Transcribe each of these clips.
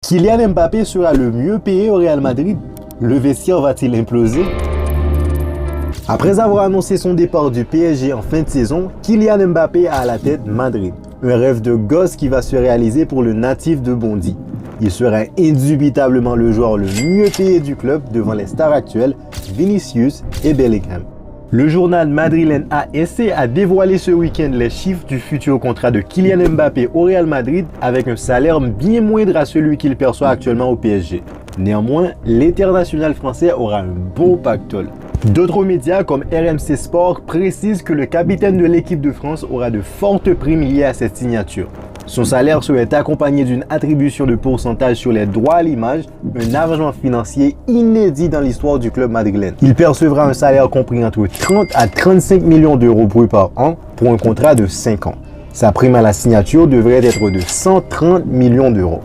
Kylian Mbappé sera le mieux payé au Real Madrid? Le vestiaire va-t-il imploser? Après avoir annoncé son départ du PSG en fin de saison, Kylian Mbappé a à la tête Madrid. Un rêve de gosse qui va se réaliser pour le natif de Bondy. Il sera indubitablement le joueur le mieux payé du club devant les stars actuelles, Vinicius et Bellingham. Le journal madrilène AS a dévoilé ce week-end les chiffres du futur contrat de Kylian Mbappé au Real Madrid avec un salaire bien moindre à celui qu'il perçoit actuellement au PSG. Néanmoins, l'international français aura un bon pactole. D'autres médias comme RMC Sport précisent que le capitaine de l'équipe de France aura de fortes primes liées à cette signature. Son salaire serait accompagné d'une attribution de pourcentage sur les droits à l'image, un argent financier inédit dans l'histoire du club madrilène. Il percevra un salaire compris entre 30 à 35 millions d'euros bruts par an pour un contrat de 5 ans. Sa prime à la signature devrait être de 130 millions d'euros.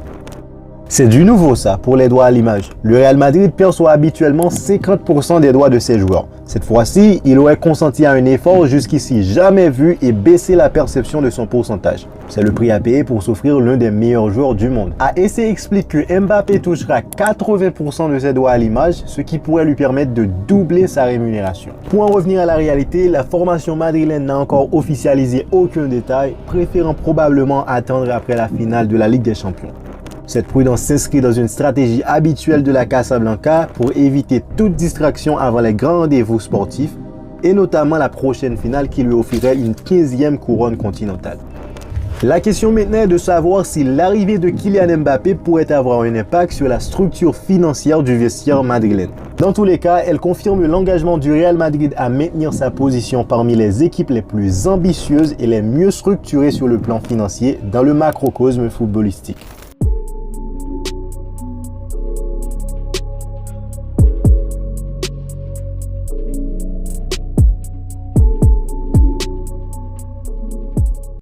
C'est du nouveau ça pour les droits à l'image. Le Real Madrid perçoit habituellement 50% des droits de ses joueurs. Cette fois-ci, il aurait consenti à un effort jusqu'ici jamais vu et baissé la perception de son pourcentage. C'est le prix à payer pour s'offrir l'un des meilleurs joueurs du monde. AS explique que Mbappé touchera 80% de ses droits à l'image, ce qui pourrait lui permettre de doubler sa rémunération. Pour en revenir à la réalité, la formation madrilène n'a encore officialisé aucun détail, préférant probablement attendre après la finale de la Ligue des Champions. Cette prudence s'inscrit dans une stratégie habituelle de la Casablanca pour éviter toute distraction avant les grands rendez-vous sportifs et notamment la prochaine finale qui lui offrirait une 15e couronne continentale. La question maintenant est de savoir si l'arrivée de Kylian Mbappé pourrait avoir un impact sur la structure financière du vestiaire madrilène. Dans tous les cas, elle confirme l'engagement du Real Madrid à maintenir sa position parmi les équipes les plus ambitieuses et les mieux structurées sur le plan financier dans le macrocosme footballistique.